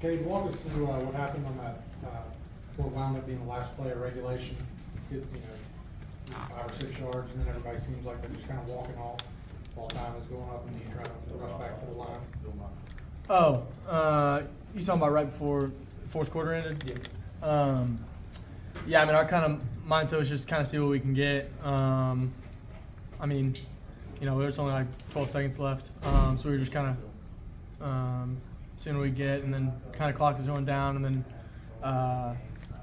Cade, walk us through what happened on that, what wound up being the last play of regulation. Get, 5 or 6 yards, and then everybody seems like they're just kind of walking off while time is going up, and then you try to rush back to the line. You talking about right before the fourth quarter ended? Yeah. Yeah, I mean, our kind of mindset was just kind of see what we can get. I mean, there's only like 12 seconds left, so we were just kind of seeing what we get, and then kind of clock was going down, and then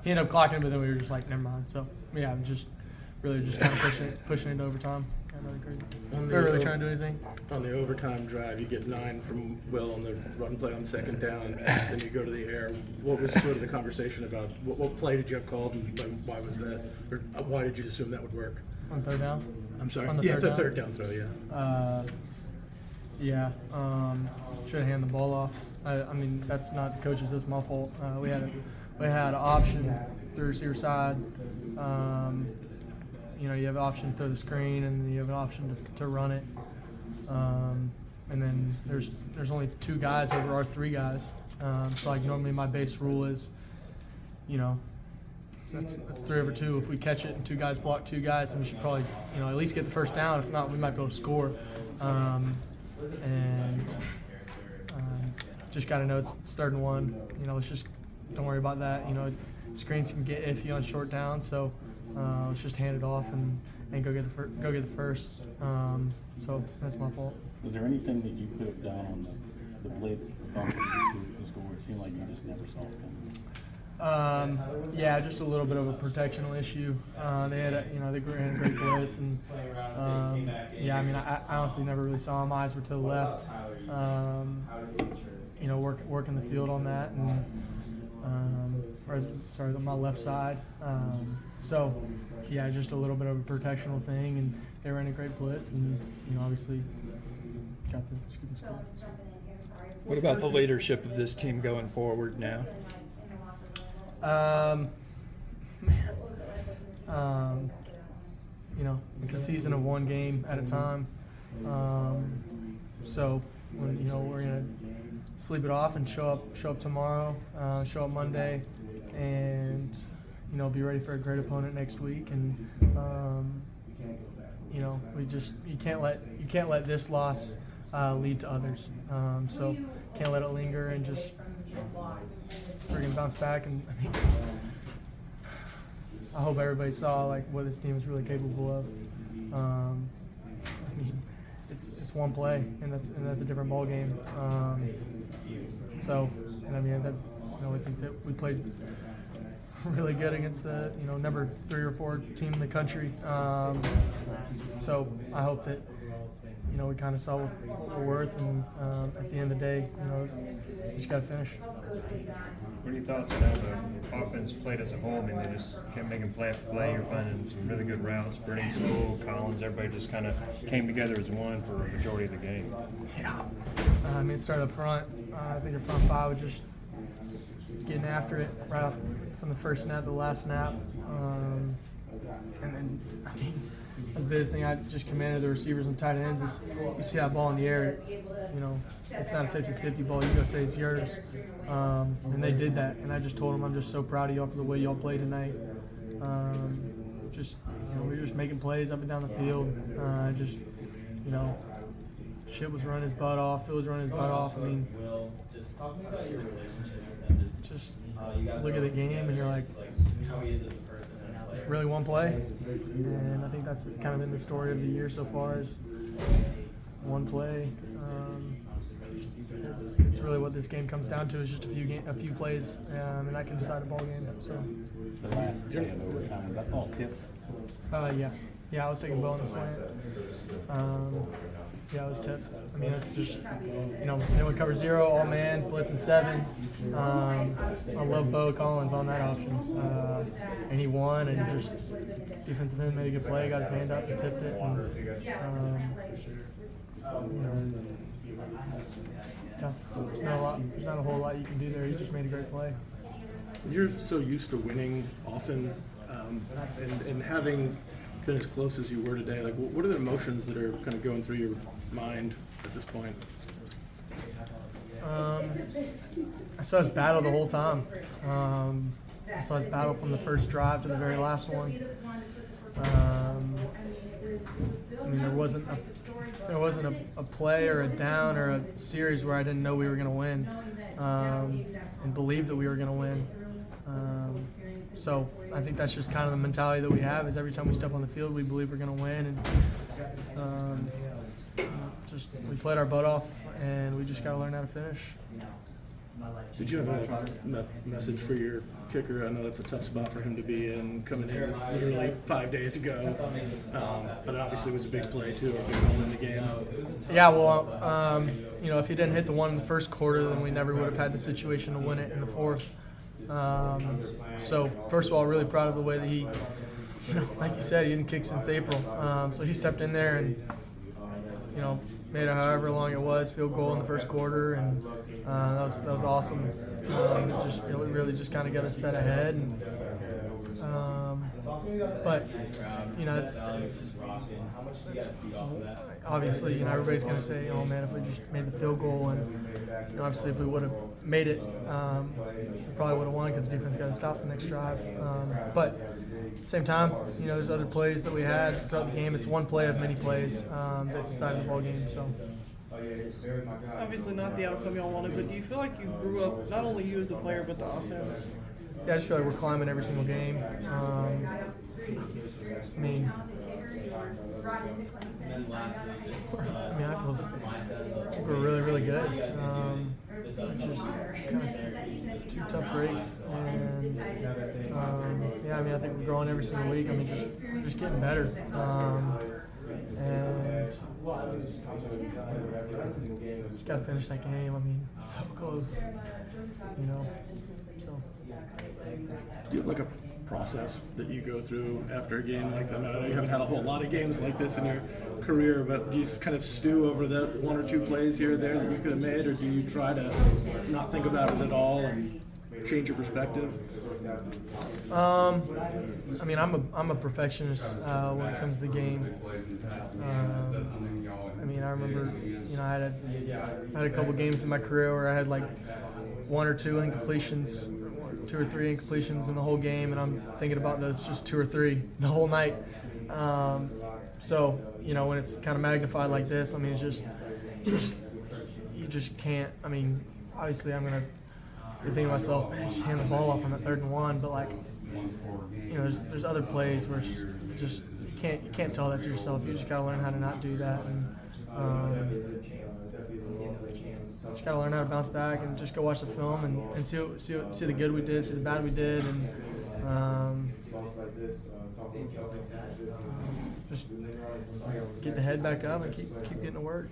he ended up clocking, but then we were just like, never mind. So yeah, just really just kind of pushing it to overtime. We weren't really trying to do anything. On the overtime drive, you get 9 from Will on the run play on second down, then you go to the air. What was sort of the conversation about? What play did you have called, and why was that? Or why did you assume that would work? On third down? I'm sorry? On the third down throw, yeah. Should have handed the ball off. I mean, that's not the coaches, that's my fault. We had an option through receiver side. You have an option to throw the screen, and you have an option to run it. And then there's only 2 guys over our 3 guys. So like normally my base rule is, that's 3 over 2. If we catch it and 2 guys block 2 guys, then we should probably at least get the first down. If not, we might be able to score. Just got to know it's 3rd and 1. Let's just don't worry about that. Screens can get iffy on short down, so let's just hand it off and go get the first. So that's my fault. Was there anything that you could have done on the blitz, the bump to score? It seemed like you just never saw it coming. Yeah, just a little bit of a protectional issue. They had they ran a great blitz, and yeah, I mean, I honestly never really saw them. Eyes were to the left. Working the field on that, and on my left side. So yeah, just a little bit of a protectional thing, and they ran a great blitz, and obviously got the scoop and score. What about the leadership of this team going forward now? It's a season of 1 game at a time. So when we're gonna sleep it off and show up tomorrow, show up Monday, and be ready for a great opponent next week. And you can't let this loss lead to others. So can't let it linger, and just friggin' bounce back. And I mean, I hope everybody saw what this team is really capable of. I mean, it's 1 play, and that's a different ball game. I think that we played really good against the number 3 or 4 team in the country. So I hope that we kind of saw what we're worth, and at the end of the day, we just got to finish. What are your thoughts on how the offense played as a whole? I mean, they just kept making play after play. You're finding some really good routes. Brady, School, Collins, everybody just kind of came together as one for a majority of the game. Yeah. It started up front. I think the front 5 was just getting after it right off from the first snap to the last snap. And then, I mean, that's the biggest thing I just commanded the receivers and tight ends is you see that ball in the air, it's not a 50-50 ball. You go say it's yours. And they did that. And I just told them I'm just so proud of y'all for the way y'all played tonight. We were just making plays up and down the field. Shit was running his butt off. Phil was running his butt off. I mean, just look at the game and you're like, it's really 1 play. And I think that's kind of been the story of the year so far is 1 play. It's really what this game comes down to is just a few plays, and I can decide a ball game. So The last play of overtime, was that ball tipped? Yeah, I was taking ball in the slant. Yeah, it was tipped. I mean, it's just, they would cover 0, all man, blitz and 7. I love Bo Collins on that option. And he won, and just defensive end made a good play, got his hand up and tipped it. And, it's tough. There's not a whole lot you can do there. He just made a great play. You're so used to winning often, and having been as close as you were today, what are the emotions that are kind of going through your mind at this point? I I saw us battle the whole time. I saw us battle from the first drive to the very last one. I mean, there wasn't a play or a down or a series where I didn't know we were going to win and believe that we were going to win. So I think that's just kind of the mentality that we have, is every time we step on the field, we believe we're going to win. And just we played our butt off, and we just got to learn how to finish. Did you have a message for your kicker? I know that's a tough spot for him to be in, coming in literally 5 days ago. But obviously it was a big play too, a big goal in the game. Yeah, well, if he didn't hit the one in the first quarter, then we never would have had the situation to win it in the fourth. So first of all, really proud of the way that he, like you said, he didn't kick since April. So he stepped in there and, made it however long it was, field goal in the first quarter, and that was awesome. It just really just kind of got us set ahead. And, but it's obviously everybody's going to say, oh man, if we just made the field goal, and obviously if we would have made it, we probably would have won because the defense got to stop the next drive. But at the same time, there's other plays that we had throughout the game. It's one play of many plays that decided the ball game. So. Obviously not the outcome y'all wanted, but do you feel like you grew up, not only you as a player, but the offense? Yeah, I just feel like we're climbing every single game. I think we're really, really good. Just kind of 2 tough breaks, and I think we're growing every single week. Just getting better. And just got to finish that game. So close, So. Do you have like a process that you go through after a game like that? I know you haven't had a whole lot of games like this in your career, but do you kind of stew over that 1 or 2 plays here or there that you could have made, or do you try to not think about it at all and change your perspective? I'm a perfectionist when it comes to the game. I remember, I had a couple games in my career where I had like 1 or 2 incompletions, 2 or 3 incompletions in the whole game, and I'm thinking about those just 2 or 3 the whole night. So when it's kind of magnified like this, it's just you just can't. Obviously I'm gonna be thinking to myself, man, just hand the ball off on that 3rd and 1, but there's other plays where it's just you can't tell that to yourself. You just gotta learn how to not do that, and just gotta learn how to bounce back and just go watch the film and see the good we did, see the bad we did, and just get the head back up and keep getting to work.